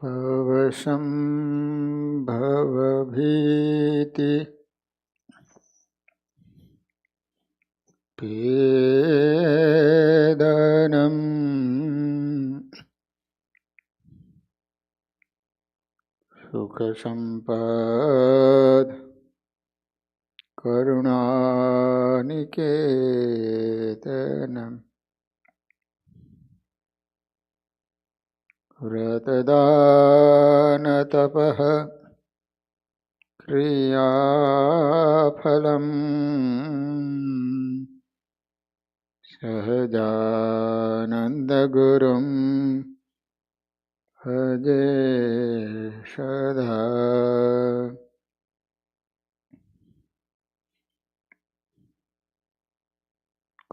भवसंभवभीति पेदनम् सुखसंपद करुणानिकेतनम् व्रतदानतपः क्रियाफलम् सहजानन्दगुरुं भजे सदा। ॐ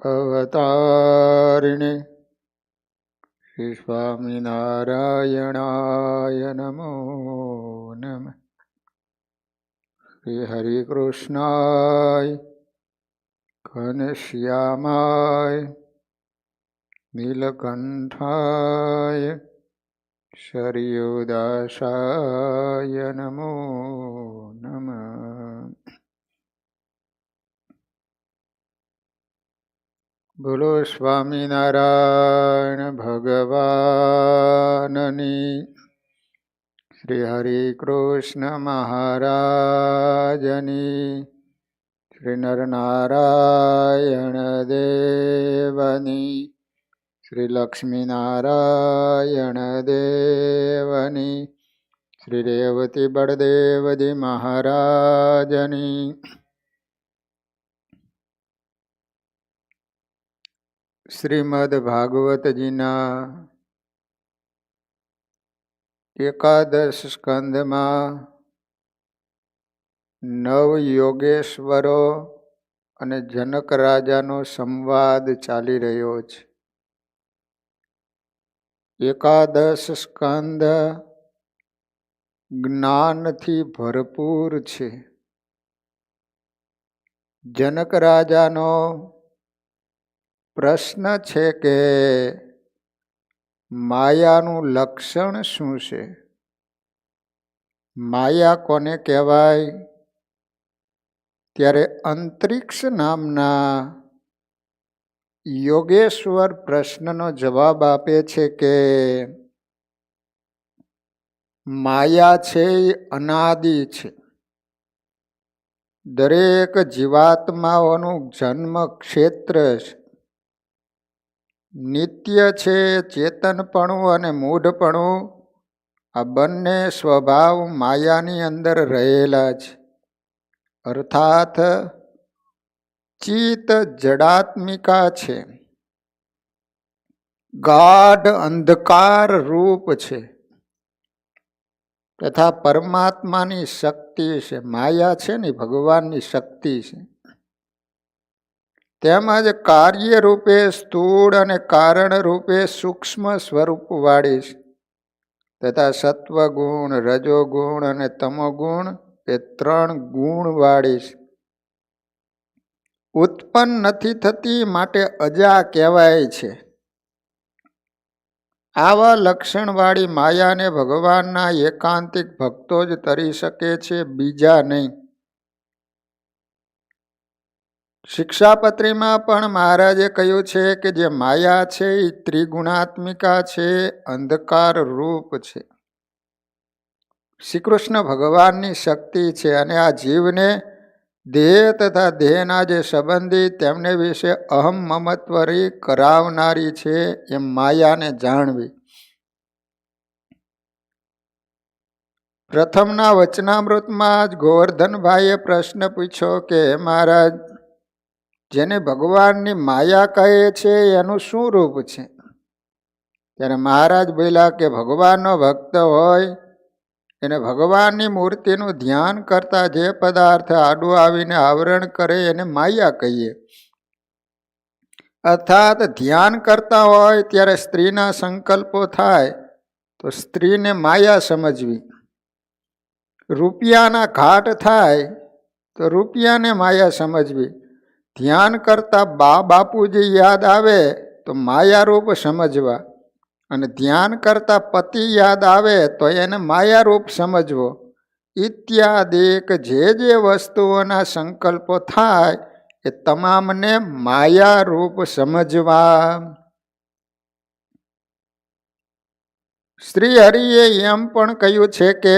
अवतारिणे श्री स्वामिनारायणाय नमो नमः। श्री हरिकृष्णाय घनश्यामाय नीलकंठाय शरीरदासाय नमो नमः। बोलो स्वामिनारायण भगवाननी। श्री हरिकृष्ण महाराजनी। श्री नरनारायण देवनी। श्री लक्ष्मीनारायण देवनी। श्री रेवती बड़देवजी महाराजनी। श्रीमद भागवत जीना एकादश स्कंद में नव योगेश्वरो अने जनक राजानो संवाद चाली रह्यो छे। एकादश स्कंद ज्ञान थी भरपूर छे। जनक राजानो प्रश्न छे के मायानु लक्षण शुं छे, माया कोने कहेवाय? त्यारे अंतरिक्ष नामना योगेश्वर प्रश्ननो जवाब आपे छे के माया छे अनादि छे। दरेक जीवात्माओनु जन्म क्षेत्र नित्य छे। चेतनपणु अने मूढ़पणु आ बंने स्वभाव मायानी अंदर रहेला छे। अर्थात चित जड़ात्मिका छे, गाढ़ अंधकार रूप छे तथा परमात्मानी शक्ति छे। माया छे ने भगवाननी शक्ति छे। तेमज कार्य रूपे स्थूल अने कारण रूपे सूक्ष्म स्वरूप वाળી છે तथा सत्वगुण, रजोगुण अने तमोगुण ए त्रण गुण वाળી છે। उत्पन्न નથી થતી માટે અજા કહેવાય છે। આવા લક્ષણવાળી માયાને ભગવાનના એકાંતિક ભક્તો જ તરી શકે છે, બીજા નહીં। शिक्षापत्री में पण महाराजे कह्यु छे कि जे माया छे ई त्रिगुणात्मिका छे, अंधकार रूप छे। श्री कृष्ण भगवान शक्ति छे अने आ जीवने देह तथा देहना जे संबंधी तेमने विषे अहम ममत्वरी करावनारी छे। एम माया ने जाणवी। प्रथमना वचनामृत में गोवर्धन भाईए प्रश्न पूछ्यो के महाराज जेने भगवान माया कहे छे एनु शुं रूप छे? त्यारे महाराज बोल्या के भगवान नो भक्त होय एने भगवान नी मूर्ति नु ध्यान करता जे पदार्थ आडू आवीने आवरण करे एने माया कहीए। अर्थात ध्यान करता होय त्यारे स्त्रीना संकल्पो थाय तो स्त्री ने माया समझवी। रूपियाना घाट थाय तो रूपिया ने माया समझवी। ध्यान करता बा बापूजी याद आवे તો માયારૂપ સમજવા, અને ધ્યાન કરતા પતિ યાદ આવે તો એને માયારૂપ સમજવો. ઇત્યાદિક જે વસ્તુઓના સંકલ્પો થાય એ તમામને માયારૂપ સમજવા. શ્રી હરિએ એમ પણ કહ્યું છે કે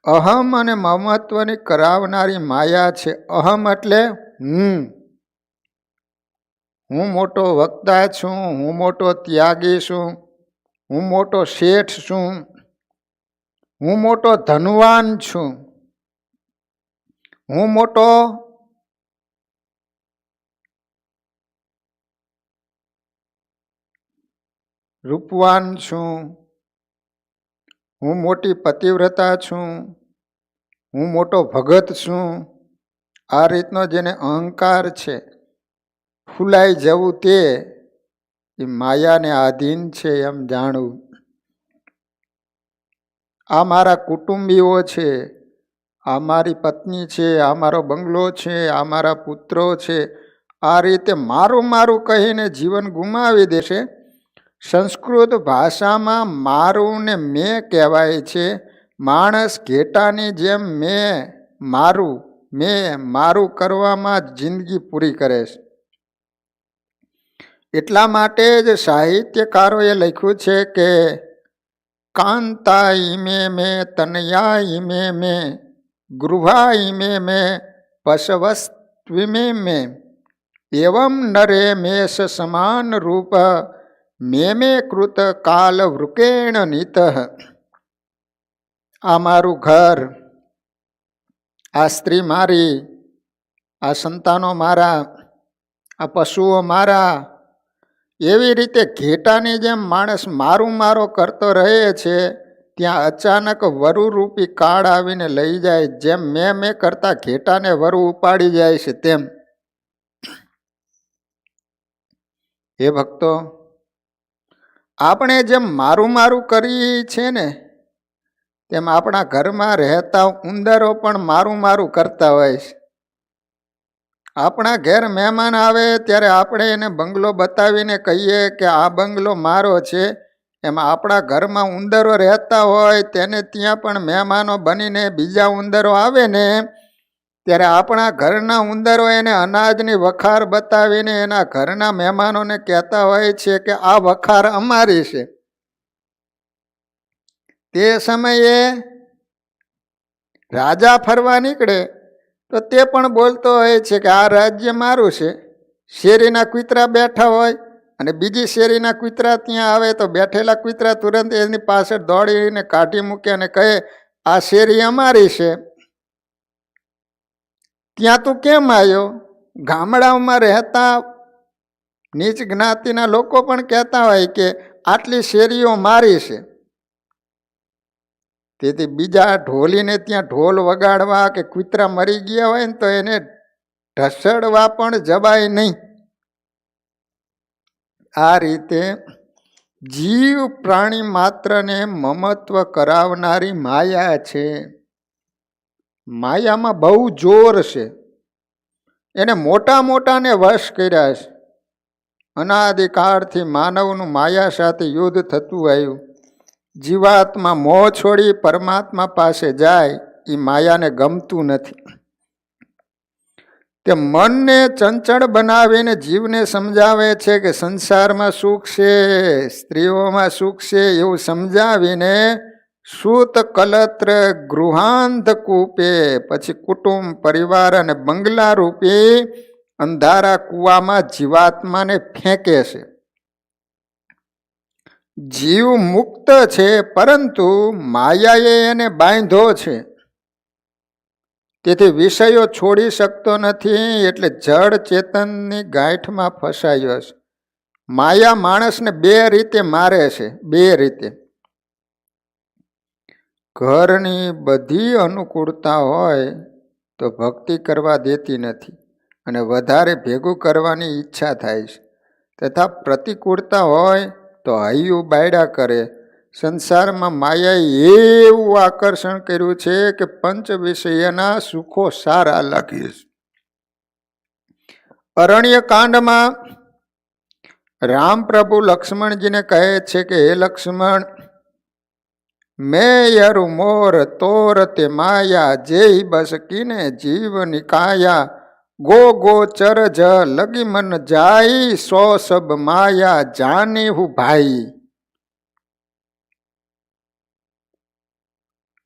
અહમ અને મમત્વની કરાવનારી માયા છે. અહમ એટલે હું મોટો વક્તા છું, હું મોટો ત્યાગી છું, હું મોટો શેઠ છું, હું મોટો ધનવાન છું, હું મોટો રૂપવાન છું, હું મોટી પતિવ્રતા છું, હું મોટો ભગત છું. આ રીતનો જેને અહંકાર છે, ફૂલાઈ જવું, તે માયાને આધીન છે એમ જાણવું. આ મારા કુટુંબીઓ છે, આ મારી પત્ની છે, આ મારો બંગલો છે, આ મારા પુત્રો છે. આ રીતે મારું મારું કહીને જીવન ગુમાવી દેશે. સંસ્કૃત ભાષામાં મારું ને મેં કહેવાય છે. માણસ ઘેટાની જેમ મેં મારું કરવામાં જિંદગી પૂરી કરે છે. એટલા માટે જ સાહિત્યકારોએ લખ્યું છે કે કાંતા ઈમે મે તનયા ઈમે મે ગૃહા ઈમે મે પશવસ્ત્વિમે મે એવમ નરે મેષ સમાન રૂપ મેમે કૃત કાલ વૃકેણ નિત. આ મારું ઘર, આ સ્ત્રી મારી, આ સંતાનો મારા, આ પશુઓ મારા. એવી રીતે ઘેટાની જેમ માણસ મારું મારો કરતો રહે છે. ત્યાં અચાનક વરુરૂપી કાળ આવીને લઈ જાય. જેમ મેં કરતા ઘેટાને વરુ ઉપાડી જાય છે તેમ. હે ભક્તો, આપણે જેમ મારું મારું કરીએ છીએ ને, તેમ આપણા ઘરમાં રહેતા ઉંદરો પણ મારું મારું કરતા હોય છે. આપણા ઘેર મહેમાન આવે ત્યારે આપણે એને બંગલો બતાવીને કહીએ કે આ બંગલો મારો છે. એમાં આપણા ઘરમાં ઉંદરો રહેતા હોય, તેને ત્યાં પણ મહેમાનો બનીને બીજા ઉંદરો આવે ને, ત્યારે આપણા ઘરના ઉંદરો એને અનાજની વખાર બતાવીને એના ઘરના મહેમાનોને કહેતા હોય છે કે આ વખાર અમારી છે. તે સમયે રાજા ફરવા નીકળે તો તે પણ બોલતો હોય છે કે આ રાજ્ય મારું છે. શેરીના કૂતરા બેઠા હોય અને બીજી શેરીના કૂતરા ત્યાં આવે તો બેઠેલા કૂતરા તુરંત એની પાછળ દોડીને કાઢી મૂકે અને કહે આ શેરી અમારી છે. ત્યાં તું કેમ આવ્યો? ગામડાઓમાં રહેતા નીચ જ્ઞાતિના લોકો પણ કહેતા હોય કે આટલી શેરીઓ મારી છે. તેથી બીજા ઢોલીને ત્યાં ઢોલ વગાડવા કે કૂતરા મરી ગયા હોય ને તો એને ઢસડવા પણ જવાય નહીં. આ રીતે જીવ પ્રાણી માત્રને મમત્વ કરાવનારી માયા છે. માયામાં બહુ જોર છે. એને મોટા મોટાને વશ કર્યા છે. અનાદિકાળથી માનવનું માયા સાથે યુદ્ધ થતું આવ્યું. જીવાત્મા મોહ છોડી પરમાત્મા પાસે જાય એ માયાને ગમતું નથી. તે મનને ચંચળ બનાવીને જીવને સમજાવે છે કે સંસારમાં સુખ છે, સ્ત્રીઓમાં સુખ છે એવું સમજાવીને સૂત કલત્ર ગૃહાંત કૂપે, પછી કુટુંબ પરિવાર અને બંગલા રૂપી અંધારા કૂવામાં જીવાત્માને ફેંકે છે. જીવ મુક્ત છે, પરંતુ માયાએ એને બાંધ્યો છે. તેથી વિષયો છોડી શકતો નથી. એટલે જડ ચેતનની ગાંઠમાં ફસાયો છે. માયા માણસને બે રીતે મારે છે. બે રીતે. ઘરની બધી અનુકૂળતા હોય તો ભક્તિ કરવા દેતી નથી અને વધારે ભેગું કરવાની ઈચ્છા થાય છે. તથા પ્રતિકૂળતા હોય તો હૈયું બાયડા કરે. સંસારમાં માયાએ એવું આકર્ષણ કર્યું છે કે પંચ વિષયના સુખો સારા લાગે છે. અરણ્ય કાંડમાં રામ પ્રભુ લક્ષ્મણજીને કહે છે કે હે લક્ષ્મણ, મેં યરુ મોર તોર તે માયા, જેઈ બસ કીને જીવ નિકાયા, ગો ગો ચર જ લગી મન જાઈ, સો સબ માયા જાની હું ભાઈ.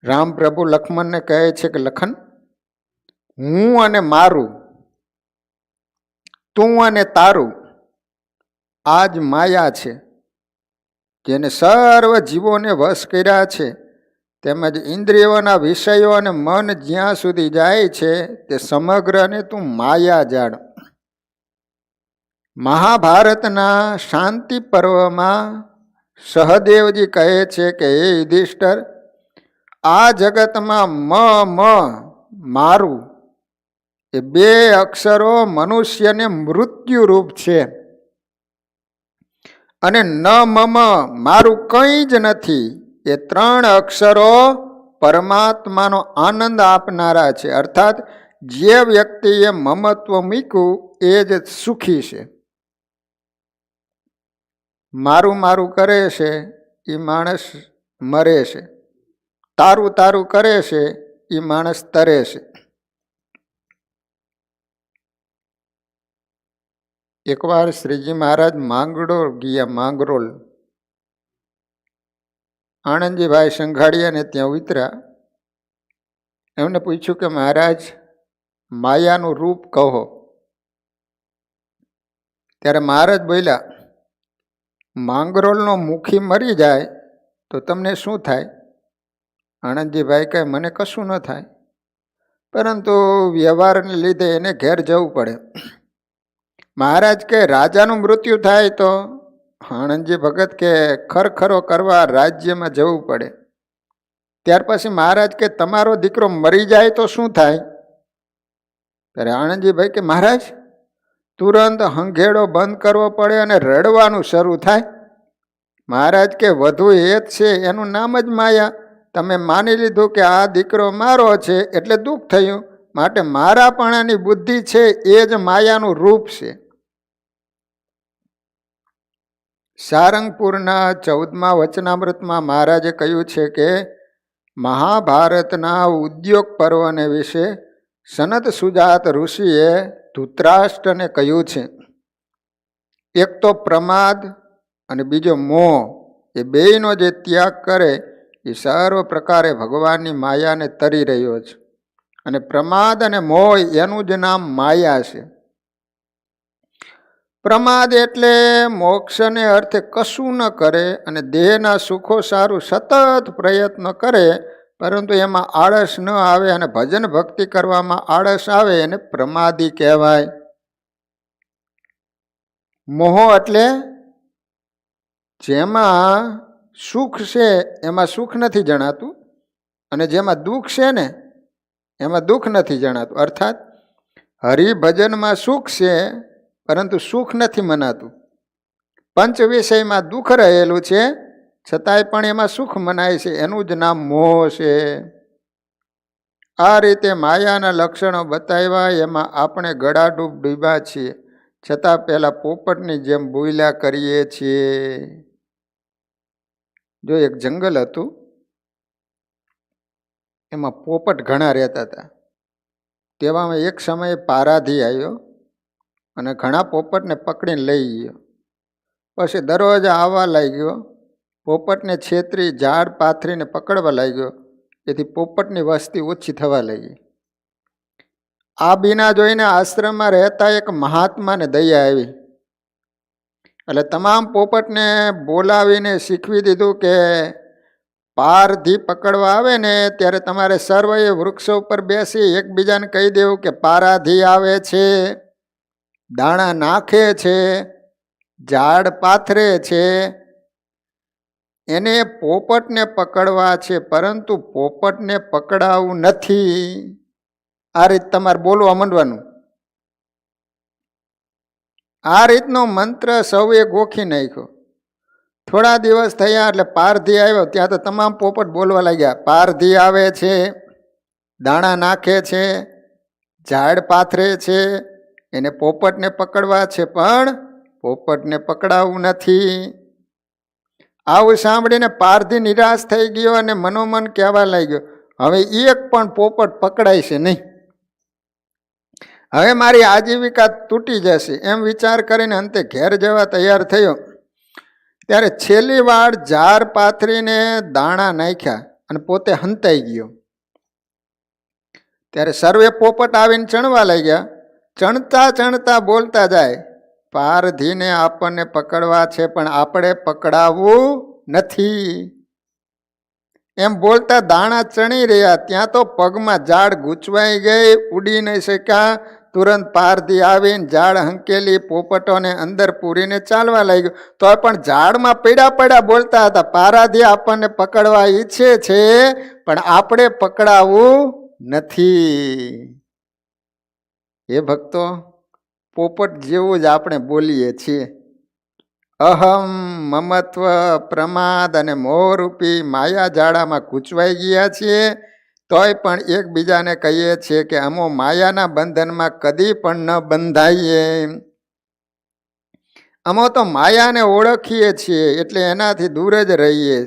રામ પ્રભુ લક્ષ્મણને કહે છે કે લખન, હું અને મારું, તું અને તારું આ જ માયા છે, જેને સર્વ જીવોને વશ કર્યા છે. તેમજ ઇન્દ્રિયોના વિષયો અને મન જ્યાં સુધી જાય છે તે સમગ્રને તું માયા જાણ. મહાભારતના શાંતિ પર્વમાં સહદેવજી કહે છે કે હે યુધિષ્ઠર, આ જગતમાં મારું એ બે અક્ષરો મનુષ્યને મૃત્યુરૂપ છે, અને ન મમ મારું કંઈ જ નથી એ ત્રણ અક્ષરો પરમાત્માનો આનંદ આપનારા છે. અર્થાત જે વ્યક્તિએ મમત્વ મૂક્યું એ જ સુખી છે. મારું મારું કરે છે એ માણસ મરે છે, તારું તારું કરે છે એ માણસ તરે છે. એકવાર શ્રીજી મહારાજ માંગરોળ ગયા. માંગરોળ આનંદજીભાઈ સંઘાડિયાને ત્યાં ઉતર્યા. એમને પૂછ્યું કે મહારાજ, માયાનું રૂપ કહો. ત્યારે મહારાજ બોલ્યા, માંગરોળનો મુખી મરી જાય તો તમને શું થાય? આનંદજીભાઈ કહે, મને કશું ન થાય, પરંતુ વ્યવહારને લીધે એને ઘેર જવું પડે. મહારાજ કે રાજાનું મૃત્યુ થાય તો? આનંદજી ભગત કે ખરખરો કરવા રાજ્યમાં જવું પડે. ત્યાર પછી મહારાજ કે તમારો દીકરો મરી જાય તો શું થાય? ત્યારે આનંદજીભાઈ કે મહારાજ, તુરંત હંઘેડો બંધ કરવો પડે અને રડવાનું શરૂ થાય. મહારાજ કે વધુ હેત છે એનું નામ જ માયા. તમે માની લીધું કે આ દીકરો મારો છે એટલે દુઃખ થયું, માટે મારાપણાની બુદ્ધિ છે એ જ માયાનું રૂપ છે. સારંગપુરના 14મા વચનામૃતમાં મહારાજે કહ્યું છે કે મહાભારતના ઉદ્યોગ પર્વને વિશે સનત સુજાત ઋષિએ ધૃતરાષ્ટ્રને કહ્યું છે. એક તો પ્રમાદ અને બીજો મોહ, એ બેયનો જે ત્યાગ કરે એ સર્વ પ્રકારે ભગવાનની માયાને તરી રહ્યો છે. અને પ્રમાદ અને મોહ એનું જ નામ માયા છે. પ્રમાદ એટલે મોક્ષને અર્થે કશું ન કરે અને દેહના સુખો સારું સતત પ્રયત્ન કરે, પરંતુ એમાં આળસ ન આવે અને ભજન ભક્તિ કરવામાં આળસ આવે, એને પ્રમાદી કહેવાય. મોહ એટલે જેમાં સુખ છે એમાં સુખ નથી જણાતું, અને જેમાં દુઃખ છે ને એમાં દુઃખ નથી જણાતું. અર્થાત હરિભજનમાં સુખ છે પરંતુ સુખ નથી મનાતું. પંચ વિષયમાં દુઃખ રહેલું છે છતાંય પણ એમાં સુખ મનાય છે, એનું જ નામ મોહ છે. આ રીતે માયાના લક્ષણો બતાવ્યા, એમાં આપણે ગળાડૂબ ડૂબ્યા છીએ, છતાં પેલા પોપટની જેમ બોલ્યા કરીએ છીએ. જો એક જંગલ હતું, એમાં પોપટ ઘણા રહેતા હતા. તેવામાં એક સમયે પારાધી આવ્યો અને ઘણા પોપટને પકડીને લઈ ગયો. પછી દરરોજ આવવા લાગ્યો, પોપટને છેતરી ઝાડ પાથરીને પકડવા લાગ્યો. એથી પોપટની વસ્તી ઓછી થવા લાગી. આ બીના જોઈને આશ્રમમાં રહેતા એક મહાત્માને દયા આવી. એટલે તમામ પોપટને બોલાવીને શીખવી દીધું કે પારધી પકડવા આવે ને ત્યારે તમારે સર્વએ વૃક્ષો ઉપર બેસી એકબીજાને કહી દેવું કે પારાધી આવે છે, દાણા નાખે છે, ઝાડ પાથરે છે, એને પોપટને પકડવા છે, પરંતુ પોપટને પકડાવું નથી. આ રીત તમારે બોલવા માંડવાનું. આ રીતનો મંત્ર સૌએ ગોખી નાખ્યો. થોડા દિવસ થયા એટલે પારધી આવ્યો, ત્યાં તો તમામ પોપટ બોલવા લાગ્યા, પારધી આવે છે, દાણા નાખે છે, ઝાડ પાથરે છે, એને પોપટને પકડવા છે, પણ પોપટને પકડાવવું નથી. આવું સાંભળીને પારધી નિરાશ થઈ ગયો અને મનોમન કહેવા લાગ્યો, હવે એક પણ પોપટ પકડાય છે નહીં, હવે મારી આજીવિકા તૂટી જશે. એમ વિચાર કરીને અંતે ઘેર જવા તૈયાર થયો. ત્યારે છેલ્લી વાર ઝાર પાથરીને દાણા નાખ્યા અને પોતે હંતાઈ ગયો. ત્યારે સર્વે પોપટ આવીને ચણવા લાગ્યા. ચણતા ચણતા બોલતા જાય, પારધીને આપણને પકડવા છે પણ આપણે પકડાવવું નથી. એમ બોલતા દાણા ચણી રહ્યા. ત્યાં તો પગમાં ઝાડ ગૂંચવાઈ ગઈ, ઉડી નહીં શક્યા. તુરંત પારધી આવીને ઝાડ હંકેલી પોપટોને અંદર પૂરીને ચાલવા લાગ્યો. તો પણ ઝાડમાં પડ્યા બોલતા હતા, પારાધી આપણને પકડવા ઈચ્છે છે પણ આપણે પકડાવવું નથી. એ ભક્તો, પોપટ જેવું જ આપણે બોલીએ છીએ. અહમ, મમત્વ, પ્રમાદ અને મોહરૂપી માયા જાળામાં ગૂંચવાઈ ગયા છીએ. તોય પણ એકબીજાને કહીએ છીએ કે અમો માયાના બંધનમાં કદી પણ ન બંધાઈએ. અમો તો માયાને ઓળખીએ છીએ એટલે એનાથી દૂર જ રહીએ.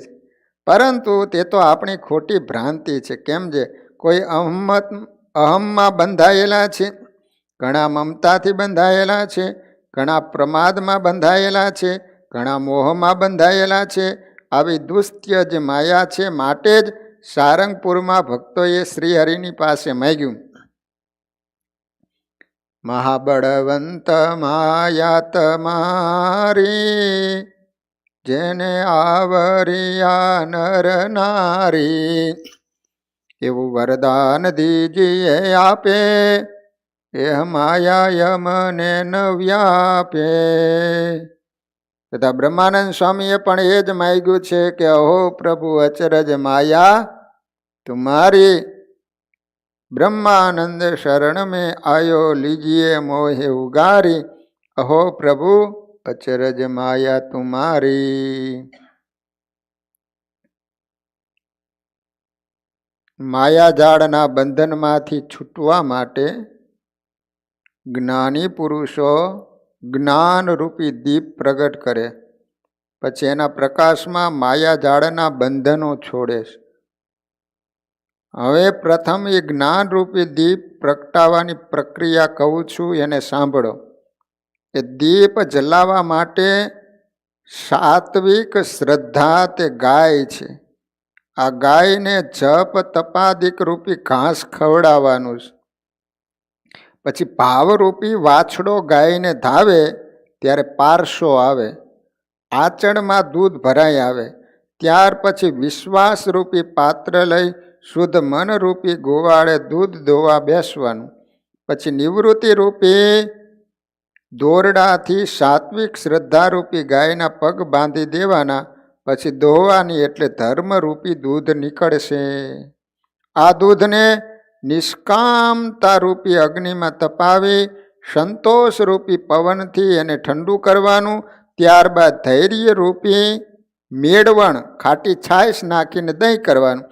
પરંતુ તે તો આપણી ખોટી ભ્રાંતિ છે. કેમ છે? કોઈ અહમમાં બંધાયેલા છે, ઘણા મમતાથી બંધાયેલા છે, ઘણા પ્રમાદમાં બંધાયેલા છે, ઘણા મોહમાં બંધાયેલા છે. આવી દુષ્ટ્ય જે માયા છે, માટે જ સારંગપુરમાં ભક્તોએ શ્રીહરિની પાસે માંગ્યું, મહાબળવંત માયા તમારી, જેને આવરિયા નર નારી, એવું વરદાન દીજીએ આપે, એ માયા યમને ન વ્યાપે. તથા બ્રહ્માનંદ સ્વામીએ પણ એ જ માંગ્યું છે કે અહો પ્રભુ અચરજ માયા તુમારી, બ્રહ્માનંદ શરણ में आयो लीजिए मोहे उगारी, अहो प्रभु अचरज माया तुम्हारी. માયાજાળના બંધનમાંથી છૂટવા માટે જ્ઞાની પુરુષો જ્ઞાનરૂપી દીપ પ્રગટ કરે, પછી એના પ્રકાશમાં માયાજાળના બંધનો છોડે છે. હવે પ્રથમ એ જ્ઞાનરૂપી દીપ પ્રગટાવવાની પ્રક્રિયા કહું છું, એને સાંભળો. એ દીપ જલાવવા માટે સાત્વિક શ્રદ્ધા તે ગાય છે. આ ગાયને જપ તપાદિક રૂપી ઘાસ ખવડાવવાનું છે. પછી ભાવરૂપી વાછડો ગાયને ધાવે ત્યારે પારસો આવે, આચળમાં દૂધ ભરાઈ આવે. ત્યાર પછી વિશ્વાસરૂપી પાત્ર લઈ શુદ્ધ મનરૂપી ગોવાળે દૂધ દોવા બેસવાનું. પછી નિવૃત્તિરૂપી દોરડાથી સાત્વિક શ્રદ્ધારૂપી ગાયના પગ બાંધી દેવાના. પછી દોવાની એટલે ધર્મરૂપી દૂધ નીકળશે. આ દૂધને નિષ્કામતા રૂપી અગ્નિમાં તપાવી સંતોષરૂપી પવનથી એને ઠંડુ કરવાનું. ત્યારબાદ ધૈર્યરૂપી મેળવણ ખાટી છાશ નાખીને દહીં કરવાનું.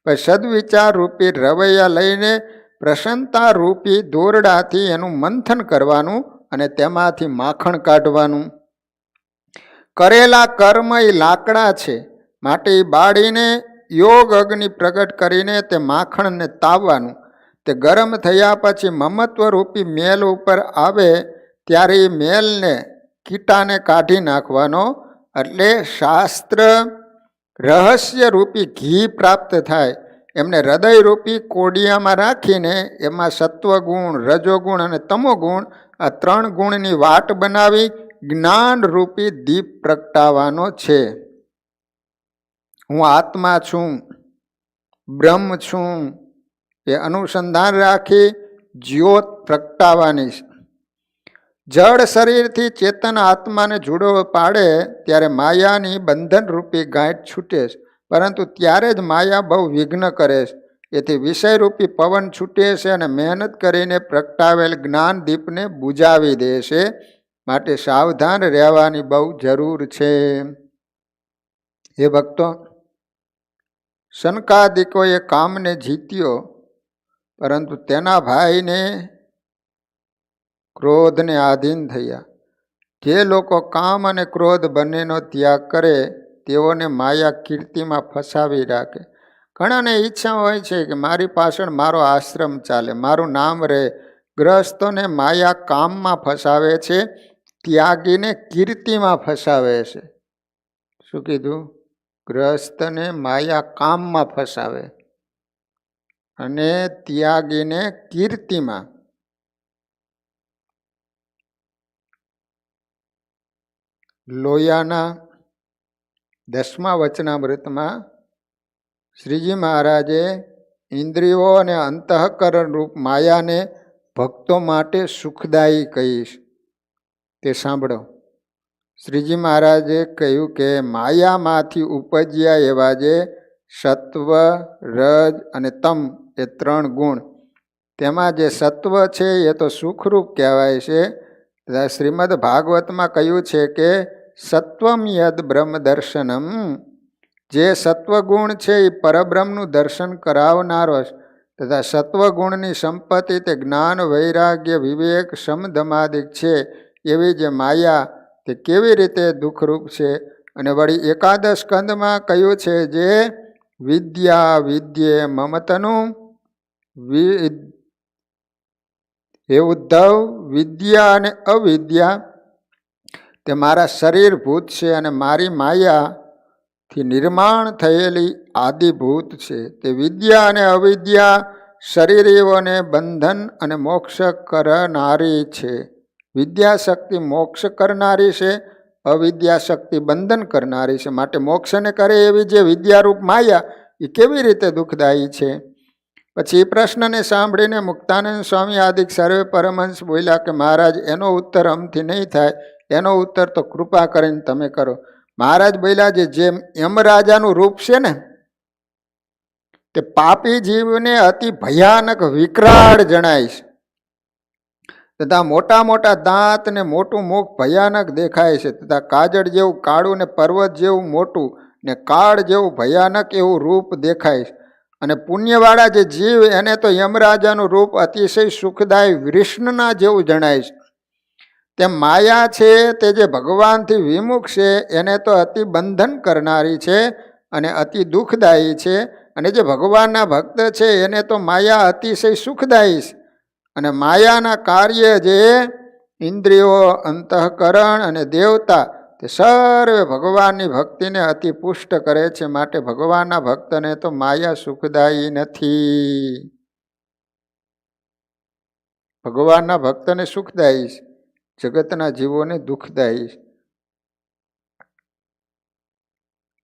પછી સદવિચાર રૂપી રવૈયા લઈને પ્રસન્નતા રૂપી દોરડાથી એનું મંથન કરવાનું અને તેમાંથી માખણ કાઢવાનું. કરેલા કર્મ એ લાકડા છે, માટે એ બાળીને યોગ અગ્નિ પ્રગટ કરીને તે માખણને તાવવાનું. તે ગરમ થયા પછી મમત્વ રૂપી મેલ ઉપર આવે ત્યારે એ મેલને કીટાને કાઢી નાખવાનો. એટલે શાસ્ત્ર રહસ્ય રૂપી ઘી પ્રાપ્ત થાય. એમને હૃદયરૂપી કોડિયામાં રાખીને એમાં સત્વગુણ, રજોગુણ અને તમોગુણ આ 3 ગુણની વાટ બનાવી જ્ઞાનરૂપી દીપ પ્રગટાવવાનો છે. હું આત્મા છું, બ્રહ્મ છું, એ અનુસંધાન રાખી જ્યોત પ્રગટાવવાની છે. જળ શરીરથી ચેતન આત્માને જુડો પાડે ત્યારે માયાની બંધનરૂપી ગાંઠ છૂટે છે. પરંતુ ત્યારે જ માયા બહુ વિઘ્ન કરે છે. એથી વિષયરૂપી પવન છૂટે છે અને મહેનત કરીને પ્રગટાવેલ જ્ઞાન દીપને બુજાવી દે છે. માટે સાવધાન રહેવાની બહુ જરૂર છે. હે ભક્તો, શનકાદિકોએ કામને જીત્યો, પરંતુ તેના ભાઈને ક્રોધને આધીન થયા. જે લોકો કામ અને ક્રોધ બંનેનો ત્યાગ કરે તેઓને માયા કીર્તિમાં ફસાવી રાખે. ઘણાને ઈચ્છા હોય છે કે મારી પાછળ મારો આશ્રમ ચાલે, મારું નામ રહે. ગ્રહસ્થોને માયા કામમાં ફસાવે છે, ત્યાગીને કીર્તિમાં ફસાવે છે. શું કીધું? ગ્રહસ્થને માયા કામમાં ફસાવે અને ત્યાગીને કીર્તિમાં. લોયાના 10મા વચનામૃતમાં શ્રીજી મહારાજે ઇન્દ્રિયો અને અંતઃકરણ રૂપ માયાને ભક્તો માટે સુખદાયી કહીશ. તે સાંભળો. શ્રીજી મહારાજે કહ્યું કે માયામાંથી ઉપજ્યા એવા જે સત્વ, રજ અને તમ એ 3 ગુણ, તેમાં જે સત્વ છે એ તો સુખરૂપ કહેવાય છે. શ્રીમદ ભાગવતમાં કહ્યું છે કે સત્વમ યદ બ્રહ્મ દર્શનમ, જે સત્વગુણ છે એ પરબ્રહ્મનું દર્શન કરાવનારો તથા સત્વગુણની સંપત્તિ તે જ્ઞાન, વૈરાગ્ય, વિવેક, સમધમાદિક છે. એવી જે માયા તે કેવી રીતે દુઃખરૂપ છે. અને વળી એકાદશ સ્કંદમાં કહ્યું છે જે વિદ્યા વિદ્યે મમતનું, હે ઉદ્ધવ, વિદ્યા અને અવિદ્યા તે મારા શરીરભૂત છે અને મારી માયાથી નિર્માણ થયેલી આદિભૂત છે. તે વિદ્યા અને અવિદ્યા શરીરીઓને બંધન અને મોક્ષ કરનારી છે. વિદ્યા શક્તિ મોક્ષ કરનારી છે, અવિદ્યા શક્તિ બંધન કરનારી છે. માટે મોક્ષને કરે એવી જે વિદ્યારૂપ માયા એ કેવી રીતે દુઃખદાયી છે. પછી એ પ્રશ્નને સાંભળીને મુક્તાનંદ સ્વામી આદિક સર્વે પરમહંસ બોલ્યા કે મહારાજ એનો ઉત્તર અમથી નહીં થાય, એનો ઉત્તર તો કૃપા કરીને તમે કરો. મહારાજ બોલ્યા જેમ યમરાજાનું રૂપ છે ને તે પાપી જીવને અતિ ભયાનક વિકરાળ જણાય છે, તથા મોટા મોટા દાંત ને મોટું મુખ ભયાનક દેખાય છે, તથા કાજળ જેવું કાળું ને પર્વત જેવું મોટું ને કાળ જેવું ભયાનક એવું રૂપ દેખાય છે. અને પુણ્યવાળા જે જીવ એને તો યમરાજાનું રૂપ અતિશય સુખદાયી વિષ્ણુના જેવું જણાય છે. તેમ માયા છે તે જે ભગવાનથી વિમુખ છે એને તો અતિ બંધન કરનારી છે અને અતિ દુઃખદાયી છે. અને જે ભગવાનના ભક્ત છે એને તો માયા અતિશય સુખદાયી છે. અને માયાના કાર્ય જે ઇન્દ્રિયો, અંતઃકરણ અને દેવતા તે સર્વે ભગવાનની ભક્તિને અતિ પુષ્ટ કરે છે. માટે ભગવાનના ભક્તને તો માયા સુખદાયી નથી, ભગવાનના ભક્તને સુખદાયી છે, જગતના જીવોને દુઃખદાયી છે.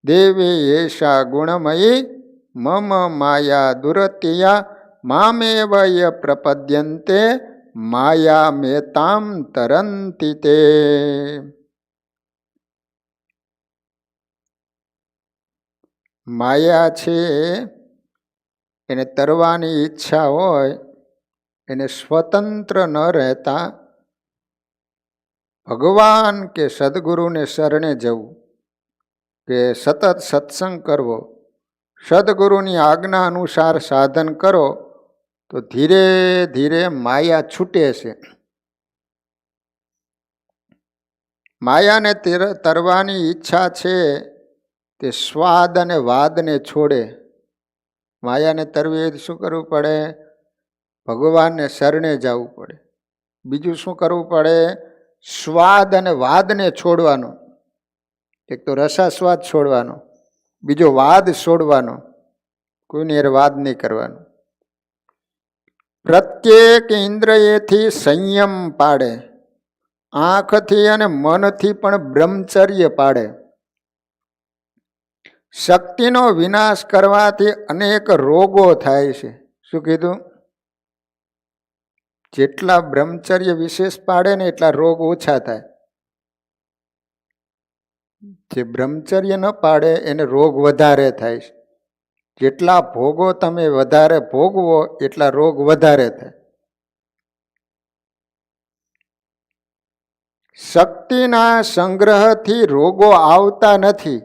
દેવી એષા ગુણમયી મમ માયા દુરત્યા મામેવ ય પ્રપદ્યન્તે માયા મેતામ તરંતિ તે. માયા છે એને તરવાની ઈચ્છા હોય, એને સ્વતંત્ર ન રહેતા ભગવાન કે સદગુરુને શરણે જવું, કે સતત સત્સંગ કરવો, સદગુરુની આજ્ઞા અનુસાર સાધન કરો તો ધીરે ધીરે માયા છૂટે છે. માયાને તરવાની ઈચ્છા છે તે સ્વાદ અને વાદને છોડે. માયાને તરવી શું કરવું પડે? ભગવાનને શરણે જવું પડે. બીજું શું કરવું પડે? સ્વાદ અને વાદને છોડવાનો. એક તો રસાસ્વાદ છોડવાનો, બીજો વાદ છોડવાનો, કોઈની હારે વાદ નહીં કરવાનો. પ્રત્યેક ઇન્દ્રિયથી સંયમ પાડે, આંખથી અને મનથી પણ બ્રહ્મચર્ય પાડે. શક્તિનો વિનાશ કરવાથી અનેક રોગો થાય છે. શું કીધું? જેટલા બ્રહ્મચર્ય વિશેષ પાડે ને એટલા રોગ ઓછા થાય. જે બ્રહ્મચર્ય ન પાડે એને રોગ વધારે થાય છે. જેટલા ભોગો તમે વધારે ભોગવો એટલા રોગ વધારે થાય. શક્તિના સંગ્રહથી રોગો આવતા નથી.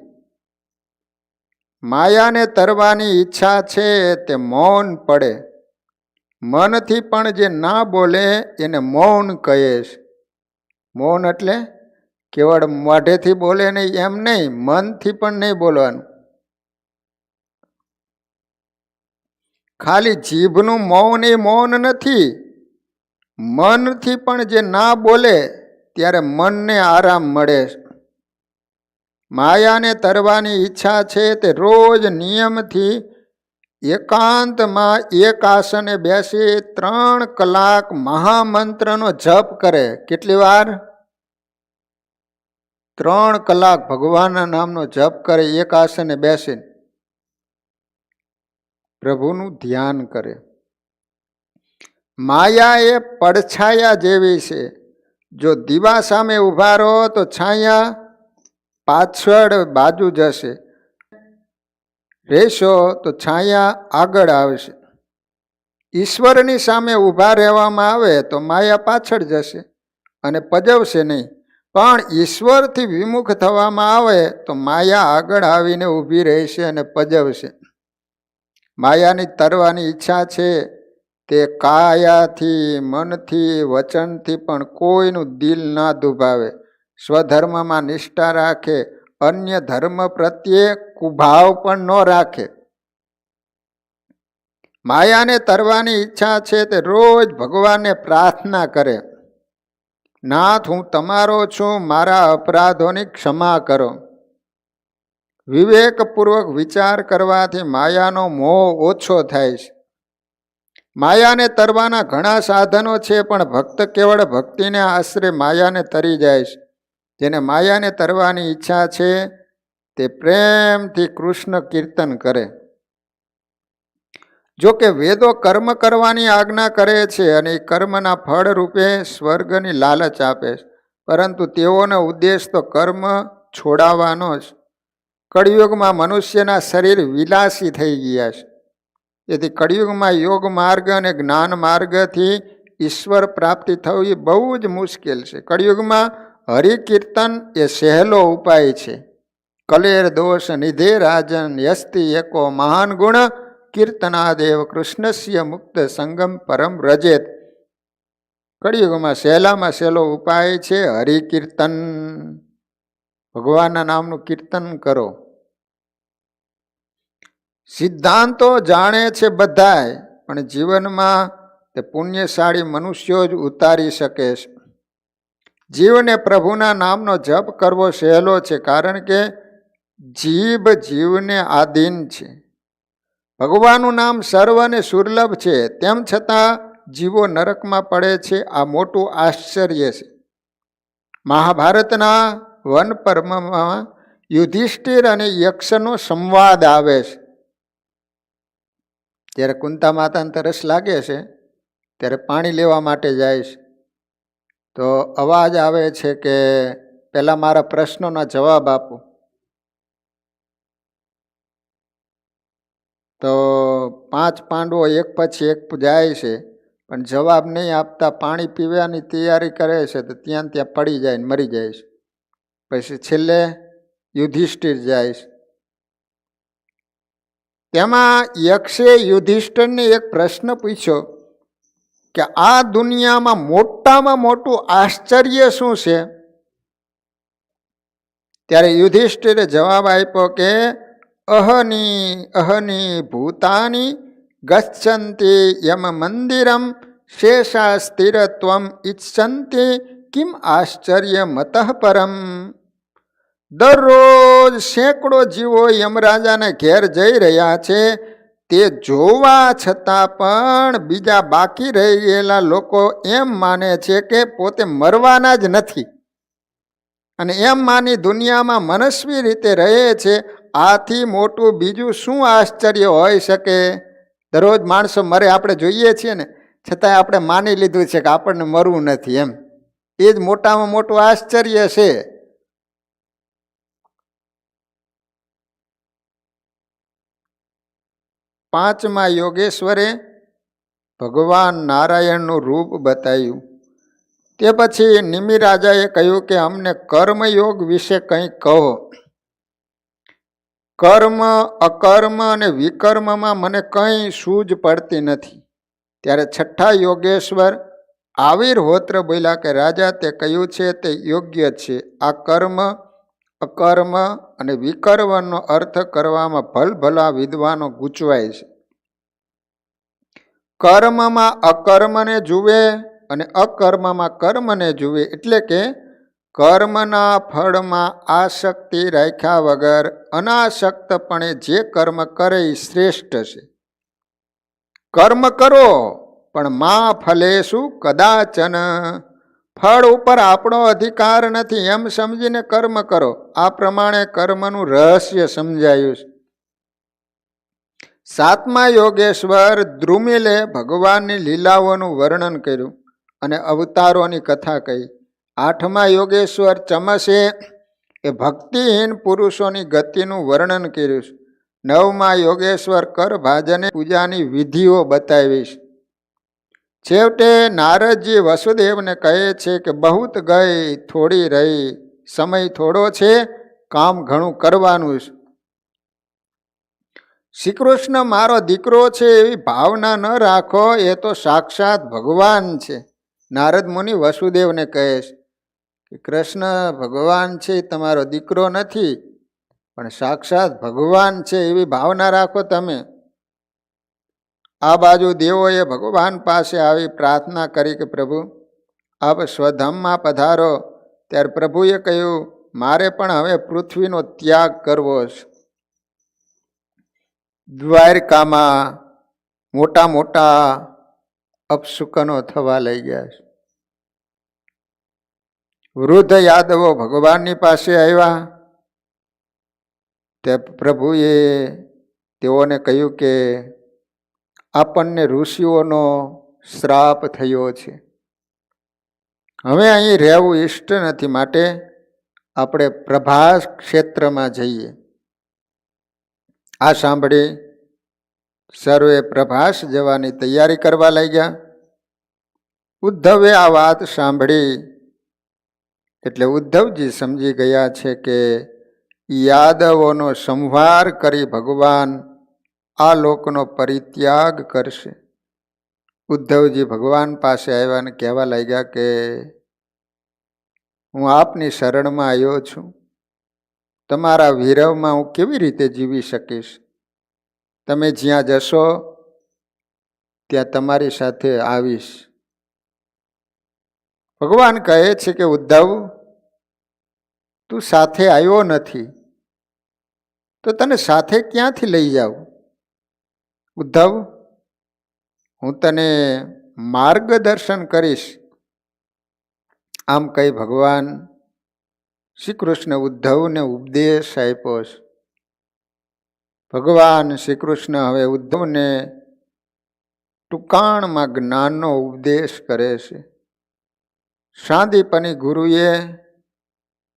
માયાને તરવાની ઈચ્છા છે તે મૌન પડે. મનથી પણ જે ના બોલે એને મૌન કહે છે. મૌન એટલે કેવળ મોઢેથી બોલે નહીં એમ નહીં, મનથી પણ નહીં બોલવાનું. ખાલી જીભનું મૌન એ મૌન નથી, મનથી પણ જે ના બોલે ત્યારે મનને આરામ મળે. માયાને તરવાની ઈચ્છા છે તે રોજ નિયમથી એકાંતમાં એક આસને બેસી 3 કલાક મહામંત્રનો જપ કરે. કેટલી વાર? 3 કલાક ભગવાનના નામનો જપ કરે, એક આસને બેસીને પ્રભુનું ધ્યાન કરે. માયા એ પડછાયા જેવી છે. જો દીવા સામે ઊભા રહો તો છાયા પાછળ બાજુ જશે, રહેશો તો છાયા આગળ આવશે. ઈશ્વરની સામે ઊભા રહેવામાં આવે તો માયા પાછળ જશે અને પજવશે નહીં. પણ ઈશ્વરથી વિમુખ થવામાં આવે તો માયા આગળ આવીને ઊભી રહેશે અને પજવશે. માયાની તરવાની ઈચ્છા છે તે કાયાથી, મનથી, વચનથી પણ કોઈનું દિલ ના દુભાવે. સ્વધર્મમાં નિષ્ઠા રાખે, અન્ય ધર્મ પ્રત્યે કુભાવ પણ ન રાખે. માયાને તરવાની ઈચ્છા છે તે રોજ ભગવાનને પ્રાર્થના કરે, નાથ હું તમારો છું, મારા અપરાધોની ક્ષમા કરો. વિવેકપૂર્વક વિચાર કરવાથી માયાનો મોહ ઓછો થાય છે. માયાને તરવાના ઘણા સાધનો છે, પણ ભક્ત કેવળ ભક્તિને આશરે માયાને તરી જાય છે. જેને માયાને તરવાની ઈચ્છા છે તે પ્રેમથી કૃષ્ણ કીર્તન કરે. જો કે વેદો કર્મ કરવાની આજ્ઞા કરે છે અને એ કર્મના ફળ રૂપે સ્વર્ગની લાલચ આપે છે, પરંતુ તેઓનો ઉદ્દેશ તો કર્મ છોડાવવાનો જ. કળિયુગમાં મનુષ્યના શરીર વિલાસી થઈ ગયા છે. તેથી કળિયુગમાં યોગ માર્ગ અને જ્ઞાન માર્ગથી ઈશ્વર પ્રાપ્તિ થવી બહુ જ મુશ્કેલ છે. કળિયુગમાં હરિકીર્તન એ સહેલો ઉપાય છે. કલેર દોષ નિધે રાજન યસ્તિ એકો મહાન ગુણ કીર્તનાદેવ કૃષ્ણસ્ય મુક્ત સંગમ પરમ રજેત. કળિયુગમાં સહેલામાં સહેલો ઉપાય છે હરિકીર્તન. ભગવાનના નામનું કીર્તન કરો. સિદ્ધાંતો જાણે છે બધાય, પણ જીવનમાં તે પુણ્યશાળી મનુષ્યો જ ઉતારી શકે છે. જીવને પ્રભુના નામનો જપ કરવો સહેલો છે, કારણ કે જીભ જીવને આધીન છે. ભગવાનનું નામ સર્વ અને સુલભ છે, તેમ છતાં જીવો નરકમાં પડે છે. આ મોટું આશ્ચર્ય છે. મહાભારતના વન પર્વમાં યુધિષ્ઠિર અને યક્ષનો સંવાદ આવે છે. જ્યારે કુંતા માતાને તરસ લાગે છે ત્યારે પાણી લેવા માટે જાય છે, તો અવાજ આવે છે કે પહેલાં મારા પ્રશ્નોના જવાબ આપો. તો 5 પાંડવો એક પછી એક જાય છે, પણ જવાબ નહીં આપતા પાણી પીવાની તૈયારી કરે છે, તો ત્યાં પડી જાય ને મરી જાય છે. પછી છેલ્લે યુધિષ્ઠિર જાય છે. તેમાં યક્ષે યુધિષ્ઠિરને એક પ્રશ્ન પૂછ્યો કે આ દુનિયામાં મોટામાં મોટું આશ્ચર્ય શું છે? ત્યારે યુધિષ્ઠિરે જવાબ આપ્યો કે અહની ભૂતાની ગચ્છન્તિ યમ મંદિરમ શેષા સ્થિરત્વમ ઈચ્છન્તિ કિમ આશ્ચર્ય મતઃ પરમ. દરરોજ સેંકડો જીવો યમરાજાને ઘેર જઈ રહ્યા છે, તે જોવા છતાં પણ બીજા બાકી રહી ગયેલા લોકો એમ માને છે કે પોતે મરવાના જ નથી, અને એમ માની દુનિયામાં મનસ્વી રીતે રહે છે. આથી મોટું બીજું શું આશ્ચર્ય હોઈ શકે? દરરોજ માણસો મરે આપણે જોઈએ છીએ ને, છતાંય આપણે માની લીધું છે કે આપણને મરવું નથી. એમ એ જ મોટામાં મોટું આશ્ચર્ય છે. પાંચમા યોગેશ્વરે ભગવાન નારાયણનું રૂપ બતાવ્યું. તે પછી નિમિ રાજાએ કહ્યું કે અમને કર્મયોગ વિશે કંઈ કહો. કર્મ, અકર્મ અને વિકર્મમાં મને કંઈ સૂઝ પડતી નથી. ત્યારે છઠ્ઠા યોગેશ્વર આવિર્હોત્ર બોલ્યા કે રાજા, તે કહ્યું છે તે યોગ્ય છે. આ કર્મ અકર્મ અને વિકર્મનો અર્થ કરવામાં ભલભલા વિદ્વાનો ગૂંચવાય છે. કર્મમાં અકર્મને જુએ અને અકર્મમાં કર્મને જુએ, એટલે કે કર્મના ફળમાં આસક્તિ રાખ્યા વગર અનાસક્તપણે જે કર્મ કરે એ શ્રેષ્ઠ છે. કર્મ કરો પણ મા ફલેશુ કદાચન, ફળ ઉપર આપણો અધિકાર નથી એમ સમજીને કર્મ કરો. આ પ્રમાણે કર્મનું રહસ્ય સમજાયું છે. સાતમા યોગેશ્વર દ્રુમિલે ભગવાનની લીલાઓનું વર્ણન કર્યું અને અવતારોની કથા કહી. આઠમા યોગેશ્વર ચમસે એ ભક્તિહીન પુરુષોની ગતિનું વર્ણન કર્યું છે. નવમા યોગેશ્વર કરભાજને પૂજાની વિધિઓ બતાવીશ. છેવટે નારદજી વસુદેવને કહે છે કે બહુત ગઈ થોડી રહી, સમય થોડો છે, કામ ઘણું કરવાનું છે. શ્રી કૃષ્ણ મારો દીકરો છે એવી ભાવના ન રાખો, એ તો સાક્ષાત ભગવાન છે. નારદ મુનિ વસુદેવને કહે છે કે કૃષ્ણ ભગવાન છે, તમારો દીકરો નથી, પણ સાક્ષાત ભગવાન છે એવી ભાવના રાખો તમે. આ બાજુ દેવોએ ભગવાન પાસે આવી પ્રાર્થના કરી કે પ્રભુ આપ સ્વધામમાં પધારો. ત્યારે પ્રભુએ કહ્યું મારે પણ હવે પૃથ્વીનો ત્યાગ કરવો છે. દ્વારકામાં મોટા મોટા અપશુકનો થવા લઈ ગયા છે. વૃદ્ધ યાદવો ભગવાનની પાસે આવ્યા. તે પ્રભુએ તેઓને કહ્યું કે આપણને ઋષિઓનો શ્રાપ થયો છે, હવે અહીં રહેવું ઈષ્ટ નથી, માટે આપણે પ્રભાસ ક્ષેત્રમાં જઈએ. આ સાંભળી સર્વે પ્રભાસ જવાની તૈયારી કરવા લાગ્યા. ઉદ્ધવે આ વાત સાંભળી એટલે ઉદ્ધવજી સમજી ગયા છે કે યાદવોનો સંહાર કરી ભગવાન આ લોકનો પરિત્યાગ કરશે. ઉદ્ધવજી ભગવાન પાસે આવ્યા અને કહેવા લાગ્યા કે હું આપની શરણમાં આવ્યો છું, તમારા વિરહમાં હું કેવી રીતે જીવી શકીશ? તમે જ્યાં જશો ત્યાં તમારી સાથે આવીશ. ભગવાન કહે છે કે ઉદ્ધવ, તું સાથે આવ્યો નથી તો તને સાથે ક્યાંથી લઈ જાઉં? ઉદ્ધવ, હું તને માર્ગદર્શન કરીશ. આમ કહી ભગવાન શ્રી કૃષ્ણ ઉદ્ધવને ઉપદેશ આપ્યો છે. ભગવાન શ્રી કૃષ્ણ હવે ઉદ્ધવને ટૂંકાણમાં જ્ઞાનનો ઉપદેશ કરે છે. સાંદીપની ગુરુએ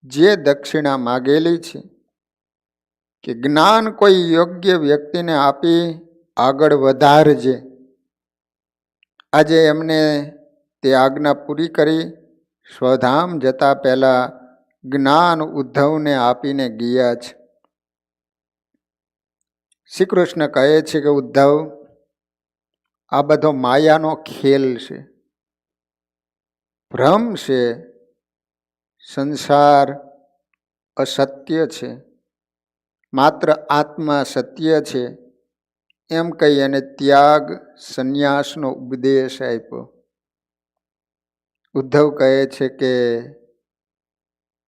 જે દક્ષિણા માગેલી છે કે જ્ઞાન કોઈ યોગ્ય વ્યક્તિને આપી આગળ વધારજે, આજે એમને તે આજ્ઞા પૂરી કરી. સ્વધામ જતા પહેલા જ્ઞાન ઉદ્ધવને આપીને ગયા છે. શ્રી કૃષ્ણ કહે છે કે ઉદ્ધવ, આ બધો માયાનો ખેલ છે, ભ્રમ છે, સંસાર અસત્ય છે, માત્ર આત્મા સત્ય છે. એમ કહી અને ત્યાગ સંન્યાસનો ઉપદેશ આપ્યો. ઉદ્ધવ કહે છે કે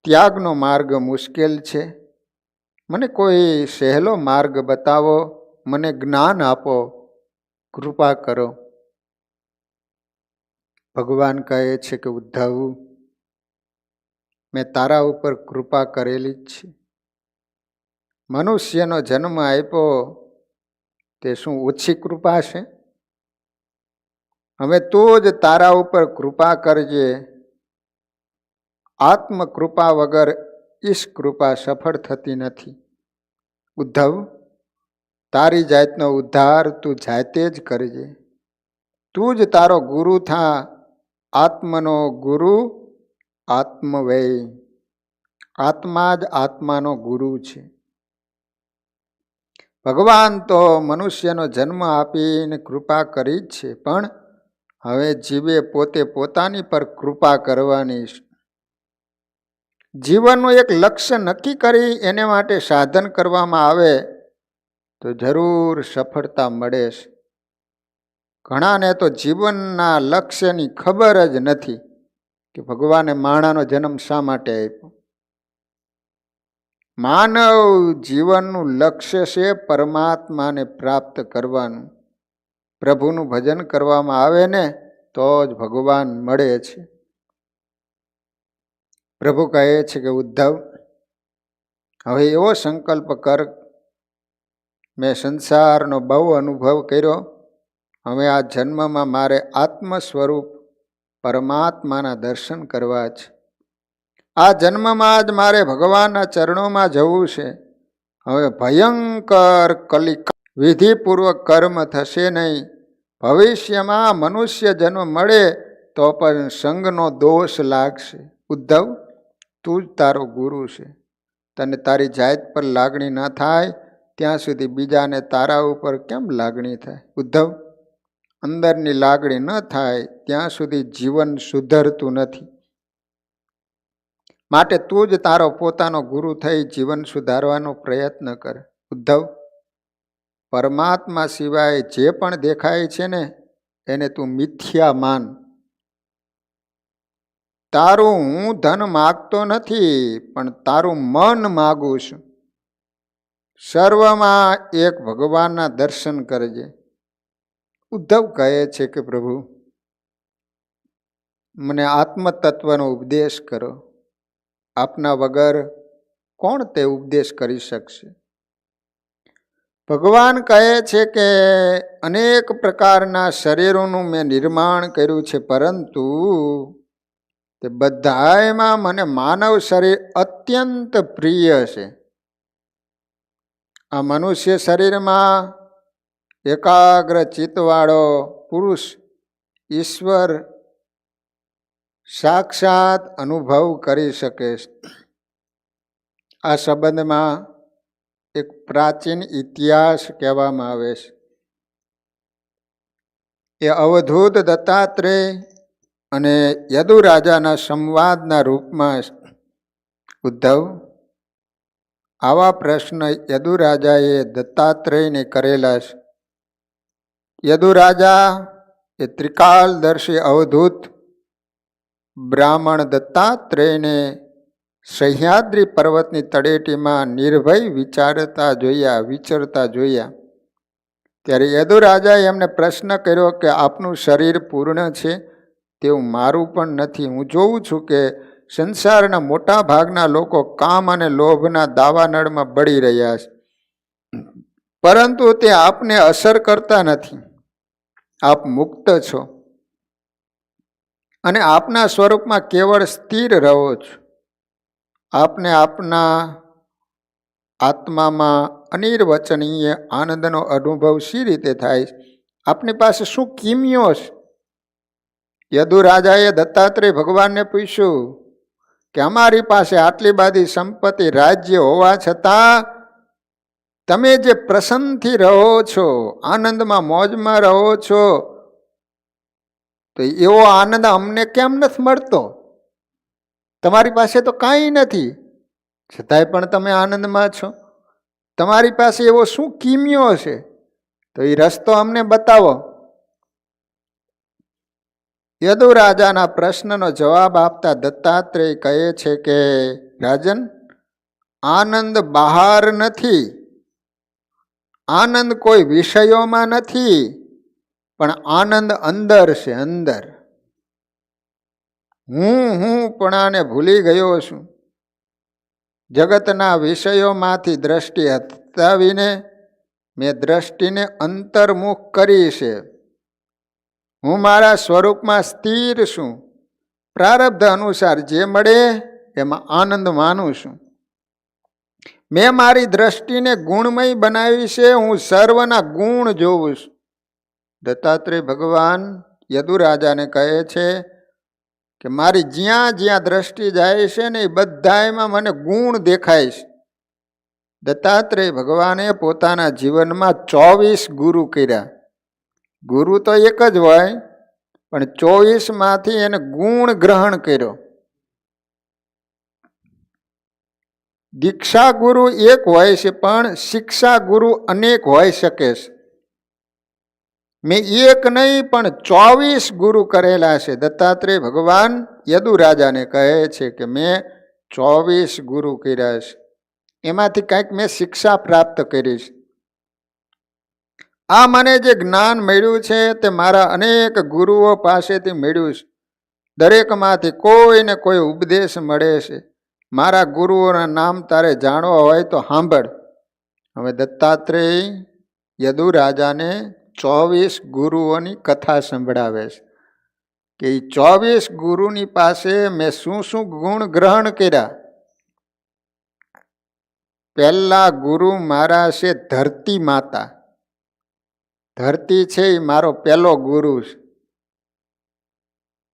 ત્યાગનો માર્ગ મુશ્કેલ છે, મને કોઈ સહેલો માર્ગ બતાવો, મને જ્ઞાન આપો, કૃપા કરો. ભગવાન કહે છે કે ઉદ્ધવ, મેં તારા ઉપર કૃપા કરેલી જ છે. મનુષ્યનો જન્મ આપ્યો તે શું ઓછી કૃપા છે? હવે તું જ તારા ઉપર કૃપા કરજે. આત્મકૃપા વગર ઈશ કૃપા સફળ થતી નથી. ઉદ્ધવ, તારી જાતનો ઉદ્ધાર તું જાતે જ કરજે. તું જ તારો ગુરુ થા. આત્મનો ગુરુ આત્મવય. આત્મા જ આત્માનો ગુરુ છે. ભગવાન તો મનુષ્યનો જન્મ આપીને કૃપા કરી જ છે, પણ હવે જીવે પોતે પોતાની પર કૃપા કરવાની. જીવનનું એક લક્ષ્ય નક્કી કરી એને માટે સાધન કરવામાં આવે તો જરૂર સફળતા મળે છે. ઘણાને તો જીવનના લક્ષ્યની ખબર જ નથી કે ભગવાને માણાનો જન્મ શા માટે આપ્યો. માનવ જીવનનું લક્ષ્ય છે પરમાત્માને પ્રાપ્ત કરવાનું. પ્રભુનું ભજન કરવામાં આવે ને તો જ ભગવાન મળે છે. પ્રભુ કહે છે કે ઉદ્ધવ, હવે એવો સંકલ્પ કર, મેં સંસારનો બહુ અનુભવ કર્યો, હવે આ જન્મમાં મારે આત્મ સ્વરૂપ પરમાત્માના દર્શન કરવા છે. આ જન્મમાં જ મારે ભગવાનના ચરણોમાં જવું છે. હવે ભયંકર કલિકા વિધિપૂર્વક કર્મ થશે નહીં. ભવિષ્યમાં મનુષ્ય જન્મ મળે તો પણ સંગનો દોષ લાગશે. ઉદ્ધવ, તું જ તારો ગુરુ છે. તને તારી જાત પર લાગણી ના થાય ત્યાં સુધી બીજાને તારા ઉપર કેમ લાગણી થાય? ઉદ્ધવ, અંદરની લાગણી ન થાય ત્યાં સુધી જીવન સુધરતું નથી. માટે તું જ તારો પોતાનો ગુરુ થઈ જીવન સુધારવાનો પ્રયત્ન કર. ઉદ્ધવ, પરમાત્મા સિવાય જે પણ દેખાય છે ને એને તું મિથ્યા માન. તારું હું ધન માગતો નથી, પણ તારું મન માગું છું. સર્વમાં એક ભગવાનના દર્શન કરજે. ઉદ્ધવ કહે છે કે પ્રભુ, મને આત્મતત્વનો ઉપદેશ કરો. આપના વગર કોણ તે ઉપદેશ કરી શકશે? ભગવાન કહે છે કે અનેક પ્રકારના શરીરોનું મેં નિર્માણ કર્યું છે, પરંતુ તે બધામાં મને માનવ શરીર અત્યંત પ્રિય છે. આ મનુષ્ય શરીરમાં એકાગ્ર ચિત્તવાળો પુરુષ ઈશ્વર સાક્ષાત અનુભવ કરી શકે છે. આ સંબંધમાં એક પ્રાચીન ઇતિહાસ કહેવામાં આવે છે. એ અવધૂત દત્તાત્રેય અને યદુ રાજાના સંવાદના રૂપમાં. ઉદ્ધવ, આવા પ્રશ્ન યદુ રાજાએ દત્તાત્રેયને કરેલા છે. યદુ રાજા એ ત્રિકાલદર્શી અવધૂત બ્રાહ્મણ દત્તાત્રેયને સહ્યાદ્રી પર્વતની તળેટીમાં નિર્ભય વિચરતા જોયા. ત્યારે યદુ રાજાએ એમને પ્રશ્ન કર્યો કે આપનું શરીર પૂર્ણ છે તેવું મારું પણ નથી. હું જોઉં છું કે સંસારના મોટા ભાગના લોકો કામ અને લોભના દાવાનળમાં બળી રહ્યા છે, પરંતુ તે આપને અસર કરતા નથી. આપ મુક્ત છો અને આપના સ્વરૂપમાં કેવળ સ્થિર રહો છો. આપને આપના આત્મામાં અનિર્વચનીય આનંદનો અનુભવ શી રીતે થાય? આપની પાસે શું કિમિયો છે? યદુ રાજાએ દત્તાત્રેય ભગવાનને પૂછ્યું કે અમારી પાસે આટલી બધી સંપત્તિ રાજ્ય હોવા છતાં તમે જે પ્રસન્નથી રહો છો, આનંદમાં મોજમાં રહો છો, તો એવો આનંદ અમને કેમ નથી મળતો? તમારી પાસે તો કાંઈ નથી, છતાંય પણ તમે આનંદમાં છો. તમારી પાસે એવો શું કિમિયો છે? તો એ રસ્તો અમને બતાવો. યદુ રાજાના પ્રશ્નનો જવાબ આપતા દત્તાત્રેય કહે છે કે રાજન, આનંદ બહાર નથી, આનંદ કોઈ વિષયોમાં નથી, પણ આનંદ અંદર છે. અંદર હું પણાને ભૂલી ગયો છું. જગતના વિષયોમાંથી દ્રષ્ટિ હટાવીને મેં દ્રષ્ટિને અંતર્મુખ કરી છે. હું મારા સ્વરૂપમાં સ્થિર છું. પ્રારબ્ધ અનુસાર જે મળે એમાં આનંદ માનું છું. મેં મારી દ્રષ્ટિને ગુણમય બનાવી છે. હું સર્વના ગુણ જોઉં છું. દત્તાત્રેય ભગવાન યદુ રાજાને કહે છે કે મારી જ્યાં જ્યાં દ્રષ્ટિ જાય છે ને એ બધામાં મને ગુણ દેખાય છે. દત્તાત્રેય ભગવાને પોતાના જીવનમાં 24 ગુરુ કર્યા. ગુરુ તો એક જ હોય, પણ 24માંથી એને ગુણ ગ્રહણ કર્યો. દીક્ષા ગુરુ એક હોય છે, પણ શિક્ષા ગુરુ અનેક હોઈ શકે છે. મેં એક નહીં પણ 24 ગુરુ કરેલા છે. દત્તાત્રેય ભગવાન યદુ રાજાને કહે છે કે મેં 24 ગુરુ કર્યા છે, એમાંથી કંઈક મેં શિક્ષા પ્રાપ્ત કરી છે. આ મને જે જ્ઞાન મળ્યું છે તે મારા અનેક ગુરુઓ પાસેથી મળ્યું છે. દરેકમાંથી કોઈને કોઈ ઉપદેશ મળે છે. મારા ગુરુઓના નામ તારે જાણવા હોય તો સાંભળ. હવે દત્તાત્રેય યદુ રાજાને 24 ગુરુઓની કથા સંભળાવે છે કે એ 24 ગુરુની પાસે મેં શું શું ગુણ ગ્રહણ કર્યા. પહેલા ગુરુ મારા છે ધરતી માતા. ધરતી છે એ મારો પહેલો ગુરુ છે.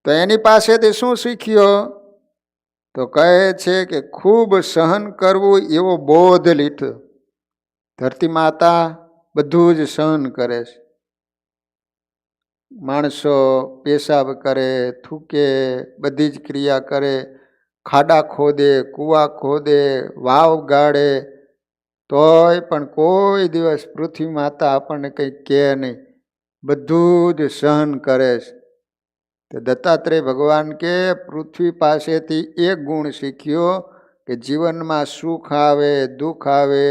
તો એની પાસેથી શું શીખ્યો? તો કહે છે કે ખૂબ સહન કરવું એવો બોધ લીધો. ધરતી માતા બધું જ સહન કરે છે. માણસો પેશાબ કરે, થૂકે, બધી જ ક્રિયા કરે, ખાડા ખોદે, કૂવા ખોદે, વાવ ગાળે, તોય પણ કોઈ દિવસ પૃથ્વી માતા આપણને કંઈ કહે નહીં, બધું જ સહન કરે છે. તો દત્તાત્રેય ભગવાન કે પૃથ્વી પાસેથી એક ગુણ શીખ્યો કે જીવનમાં સુખ આવે, દુઃખ આવે,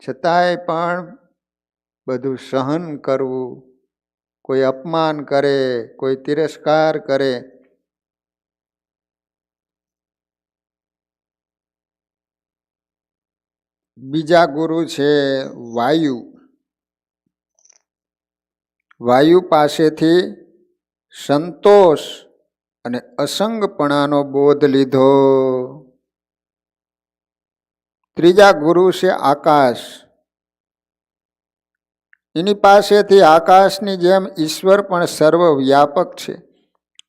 છતાંય પણ બધું સહન કરવું. કોઈ અપમાન કરે, કોઈ તિરસ્કાર કરે, બીજા ગુરુ છે વાયુ. વાયુ પાસેથી સંતોષ અને અસંગપણાનો બોધ લીધો. ત્રીજા ગુરુ છે આકાશ. એની પાસેથી આકાશની જેમ ઈશ્વર પણ સર્વવ્યાપક છે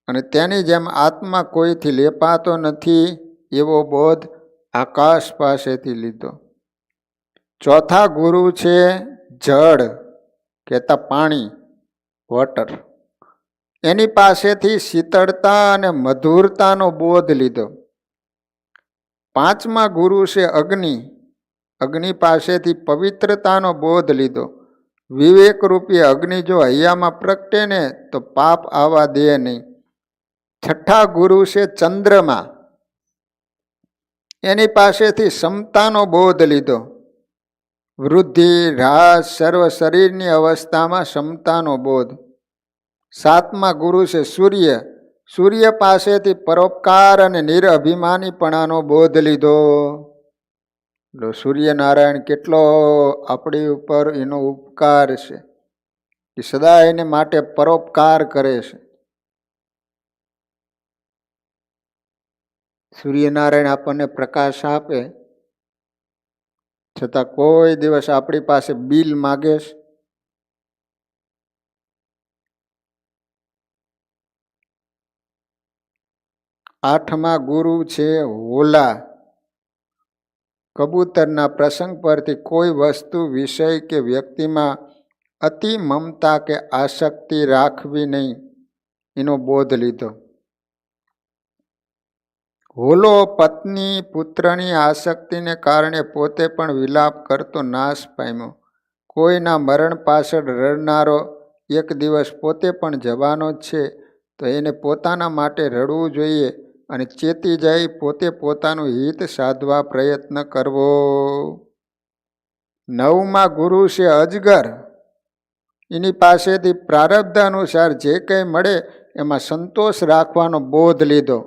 અને તેની જેમ આત્મા કોઈથી લેપાતો નથી એવો બોધ આકાશ પાસેથી લીધો. ચોથા ગુરુ છે જળ, કહેતા પાણી, વોટર. એની પાસેથી શીતળતા અને મધુરતાનો બોધ લીધો. પાંચમા ગુરુ છે અગ્નિ. અગ્નિ પાસેથી પવિત્રતાનો બોધ લીધો. વિવેક રૂપી અગ્નિ જો હૈયામાં પ્રગટે ને તો પાપ આવવા દે નહીં. છઠ્ઠા ગુરુ છે ચંદ્રમા. એની પાસેથી સમતાનો બોધ લીધો. વૃદ્ધિ, હ્રાસ, સર્વ શરીરની અવસ્થામાં સમતાનો બોધ. સાતમા ગુરુ છે સૂર્ય. સૂર્ય પાસેથી પરોપકાર અને નિરઅભિમાનીપણાનો બોધ લીધો. સૂર્યનારાયણ કેટલો આપણી ઉપર એનો ઉપકાર છે, એ સદા એને માટે પરોપકાર કરે છે. સૂર્યનારાયણ આપણને પ્રકાશ આપે, છતાં કોઈ દિવસ આપણી પાસે બિલ માગે છે? આઠમા ગુરુ છે હોલા. કબૂતરના પ્રસંગ પરથી કોઈ વસ્તુ, વિષય કે વ્યક્તિમાં અતિ મમતા કે આસક્તિ રાખવી નહીં એનો બોધ લીધો. હોલો પત્ની પુત્રની આસક્તિને કારણે પોતે પણ વિલાપ કરતો નાશ પામ્યો. કોઈના મરણ પાછળ રડનારો એક દિવસ પોતે પણ જવાનો જ છે, તો એને પોતાના માટે રડવું જોઈએ અને ચેતી જાય પોતે પોતાનું હિત સાધવા પ્રયત્ન કરવો. નવમા ગુરુ છે અજગર. એની પાસેથી પ્રારબ્ધ અનુસાર જે કંઈ મળે એમાં સંતોષ રાખવાનો બોધ લીધો.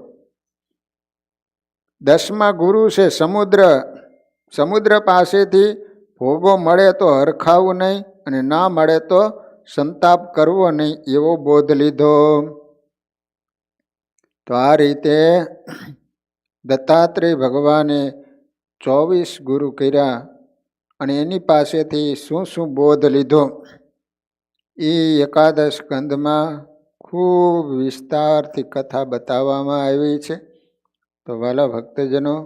દસમા ગુરુ છે સમુદ્ર. સમુદ્ર પાસેથી ભોગો મળે તો હરખાવું નહીં અને ના મળે તો સંતાપ કરવો નહીં એવો બોધ લીધો. તો આ રીતે દત્તાત્રેય ભગવાને 24 ગુરુ કર્યા અને એની પાસેથી શું શું બોધ લીધો એ એકાદશ સ્કંદમાં ખૂબ વિસ્તારથી કથા બતાવવામાં આવી છે. તો વાલા ભક્તજનો,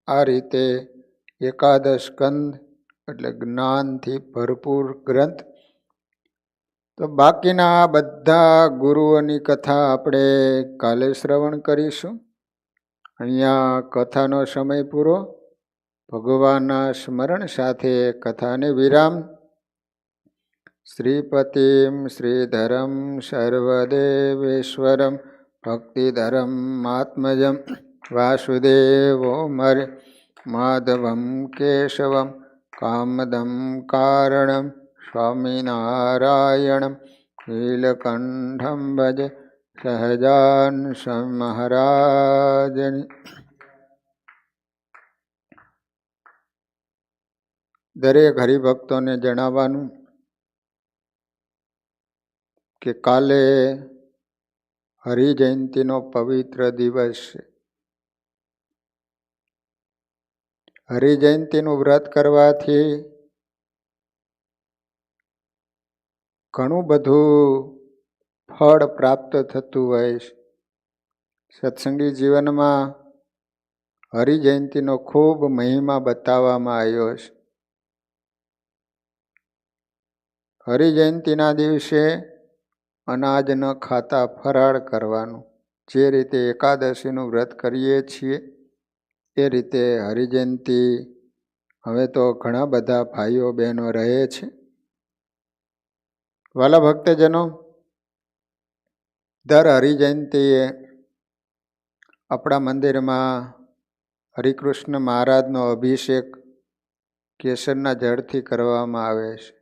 આ રીતે એકાદશ સ્કંદ એટલે જ્ઞાનથી ભરપૂર ગ્રંથ. તો બાકીના બધા ગુરુઓની કથા આપણે કાલે શ્રવણ કરીશું. અહીંયા કથાનો સમય પૂરો. ભગવાનના સ્મરણ સાથે કથાને વિરામ. શ્રીપતિમ શ્રીધરમ સર્વદેવેશ્વરમ ભક્તિધરમ આત્મજમ વાસુદેવોમર માધવમ કેશવમ કામદમ કારણમ સ્વામિનારાયણમ નીલકંઠમ ભજ સહજાન મહારાજની. દરેક હરિભક્તોને જણાવવાનું કે કાલે હરિજયંતીનો પવિત્ર દિવસ છે. હરિજયંતીનું વ્રત કરવાથી ઘણું બધું ફળ પ્રાપ્ત થતું હોય છે. સત્સંગી જીવનમાં હરિજયંતીનો ખૂબ મહિમા બતાવવામાં આવ્યો છે. હરિજયંતીના દિવસે અનાજ ન ખાતા ફરાળ કરવાનું. જે રીતે એકાદશીનું વ્રત કરીએ છીએ એ રીતે હરિજયંતી હવે તો ઘણા બધા ભાઈઓ બહેનો રહે છે. વાલા ભક્તજનો, દર હરિજયંતીએ આપણા મંદિરમાં હરિકૃષ્ણ મહારાજનો અભિષેક કેસરના જળથી કરવામાં આવે છે.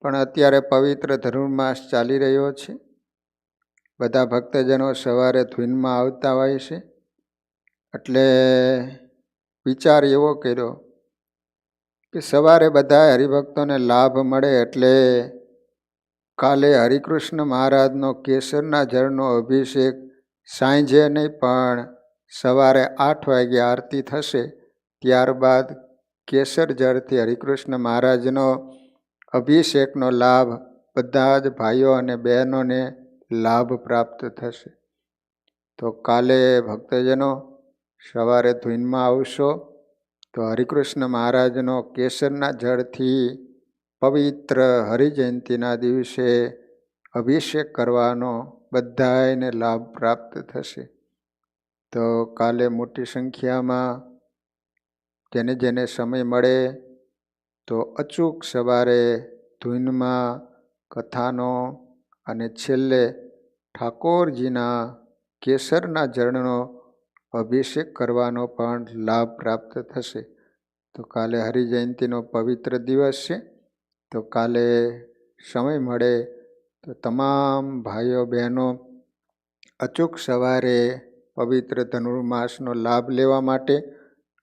પણ અત્યારે પવિત્ર ધનુર્માસ ચાલી રહ્યો છે. બધા ભક્તજનો સવારે ધૂનમાં આવતા હોય છે. એટલે વિચાર એવો કર્યો કે સવારે બધા હરિભક્તોને લાભ મળે એટલે કાલે હરિકૃષ્ણ મહારાજનો કેસરના જળનો અભિષેક સાંજે નહીં પણ સવારે 8 વાગે આરતી થશે ત્યારબાદ કેસર જળથી હરિકૃષ્ણ મહારાજનો અભિષેકનો લાભ બધા જ ભાઈઓ અને બહેનોને લાભ પ્રાપ્ત થશે. તો કાલે ભક્તજનો સવારે ધૂનમાં આવશો તો હરિકૃષ્ણ મહારાજનો કેસરના જળથી પવિત્ર હરિજયંતીના દિવસે અભિષેક કરવાનો બધાને લાભ પ્રાપ્ત થશે. તો કાલે મોટી સંખ્યામાં જેને જેને સમય મળે તો અચૂક સવારે ધૂનમાં કથાનો અને છેલ્લે ઠાકોરજીના કેસરના જળનો અભિષેક કરવાનો પણ લાભ પ્રાપ્ત થશે. તો કાલે હરિજયંતીનો પવિત્ર દિવસ છે. તો કાલે સમય મળે તો તમામ ભાઈઓ બહેનો અચૂક સવારે પવિત્ર ધનુર્માસનો લાભ લેવા માટે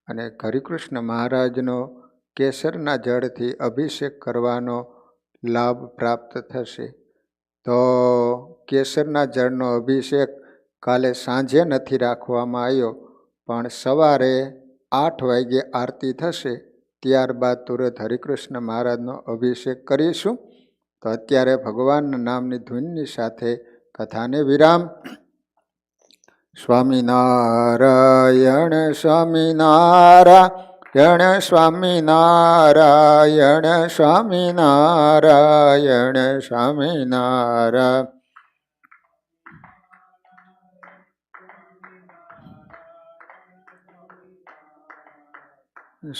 અને હરિકૃષ્ણ મહારાજનો કેસરના જળથી અભિષેક કરવાનો લાભ પ્રાપ્ત થશે. તો કેસરના જળનો અભિષેક કાલે સાંજે નથી રાખવામાં આવ્યો પણ સવારે 8 વાગે આરતી થશે ત્યારબાદ તુરત હરિકૃષ્ણ મહારાજનો અભિષેક કરીશું. તો અત્યારે ભગવાનના નામની ધૂનની સાથે કથાને વિરામ. સ્વામિનારાયણ સ્વામિનારાયણ સ્વામિનારાયણ સ્વામિનારાયણ સ્વામિનારાયણ.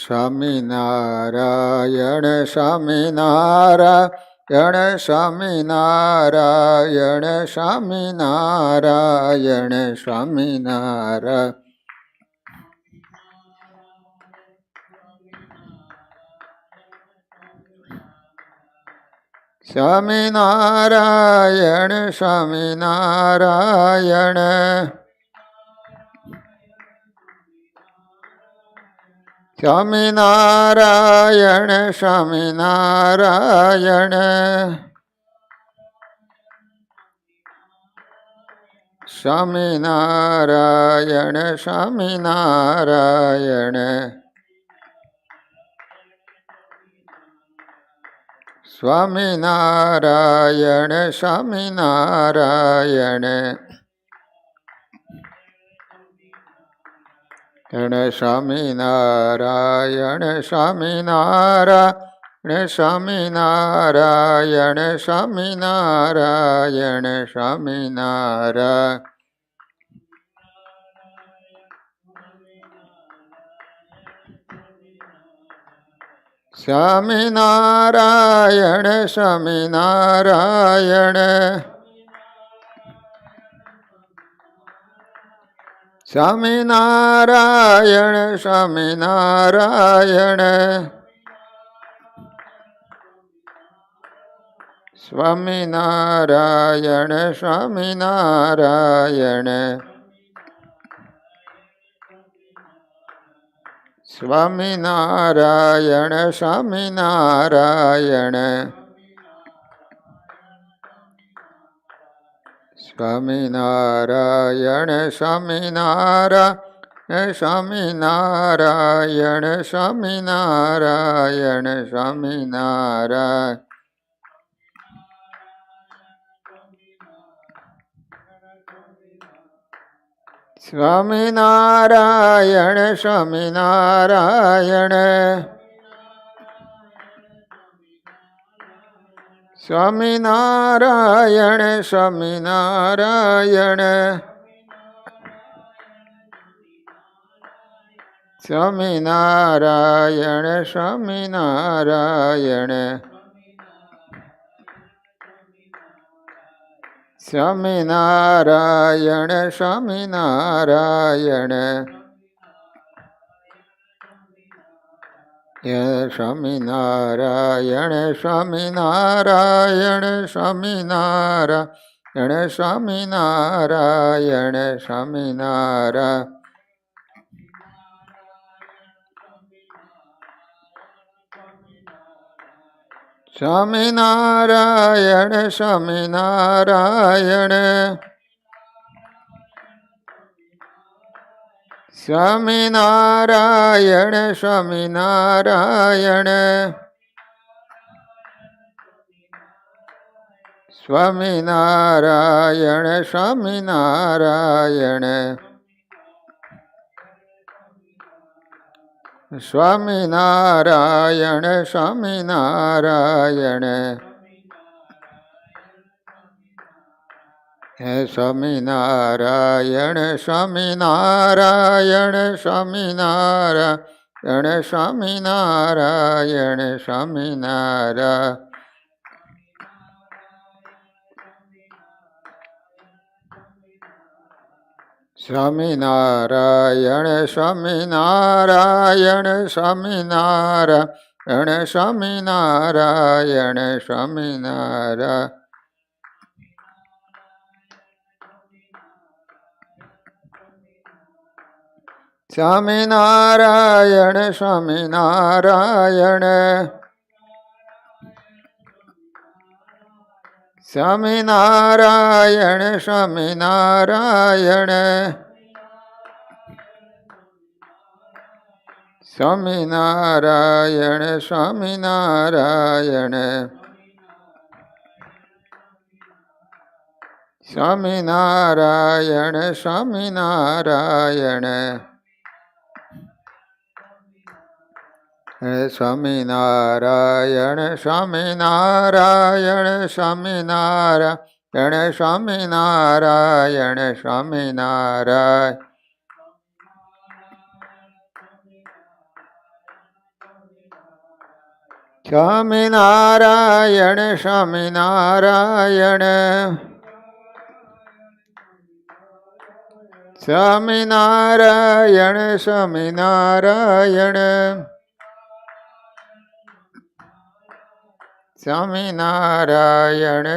સ્વામિનારાયણ સ્વામિનારાયણ સ્વામિનારાયણ સ્વામિનારાયણ સ્વામિનારાયણ. સ્વામિનારાયણ સ્વામિનારાયણ સ્વામિનારાયણ સ્વામિનારાયણ સ્વામિનારાયણ સ્વામિનારાયણ સ્વામિનારાયણ સ્વામિનારાયણ સ્વામિનારાયણ સ્વામિનારાયણ સ્વામિનારાયણ સ્વામિનારાયણ સ્વામિનારાયણ. સ્વામિનારાયણ સ્વામિનારાયણ સ્વામિનારાયણ સ્વામિનારાયણ સ્વામિનારાયણ સ્વામિનારાયણ સ્વામિનારાયણ સ્વામિનારાયણ સ્વામિનારાયણ સ્વામિનારાયણ સ્વામિનારાયણ સ્વામિનારાયણ સ્વામિનારાયણ. સ્વામિનારાયણ સ્વામિનારાયણ સ્વામિનારાયણ સ્વામિનારાયણ સ્વામિનારાયણ સ્વામિનારાયણ સ્વામિનારાયણ સ્વામિનારાયણ સ્વામિનારાયણ સ્વામિનારાયણ સ્વામિનારાયણ સ્વામિનારાયણ સ્વામિનારાયણ. સ્વામિનારાયણ સ્વામિનારાયણ સ્વામિનારાયણ સ્વામિનારાયણ સ્વામિનારાયણ સ્વામિનારાયણ સ્વામિનારાયણ સ્વામિનારાયણ સ્વામિનારાયણ સ્વામિનારાયણ સ્વામિનારાયણ સ્વામિનારાયણ સ્વામિનારાયણ. સ્વામિનારાયણ સ્વામિનારાયણ સ્વામિનારાયણ સ્વામિનારાયણ સ્વામિનારાયણ. સ્વામિનારાયણ સ્વામિનારાયણ સ્વામિનારાયણ સ્વામિનારાયણ સ્વામિનારાયણ સ્વામિનારાયણ સ્વામિનારાયણ સ્વામિનારાયણ સ્વામિનારાયણ સ્વામિનારાયણ સ્વામિનારાયણ સ્વામિનારાયણ સ્વામિનારાયણ. સ્વામિનારાયણ સ્વામિનારાયણ સ્વામિનારાયણ સ્વામિનારાયણ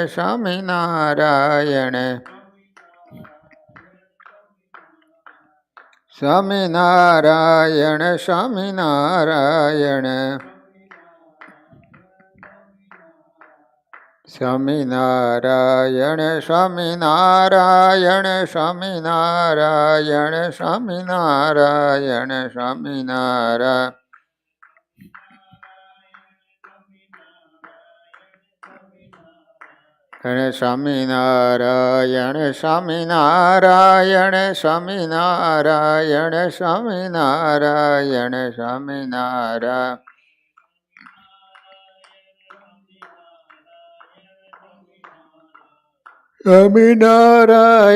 સ્વામિનારાયણ સ્વામિનારાયણ સ્વામિનારાયણ સ્વામિનારાયણ સ્વામિનારાયણ સ્વામિનારાયણ સ્વામિનારાયણ સ્વામિનારાયણ સ્વામિનારાયણ. સ્વામિનારાયણ સ્વામિનારાયણ સ્વામિનારાયણ સ્વામિનારાયણ સ્વામિનારાયણ સ્વામિનારાયણ.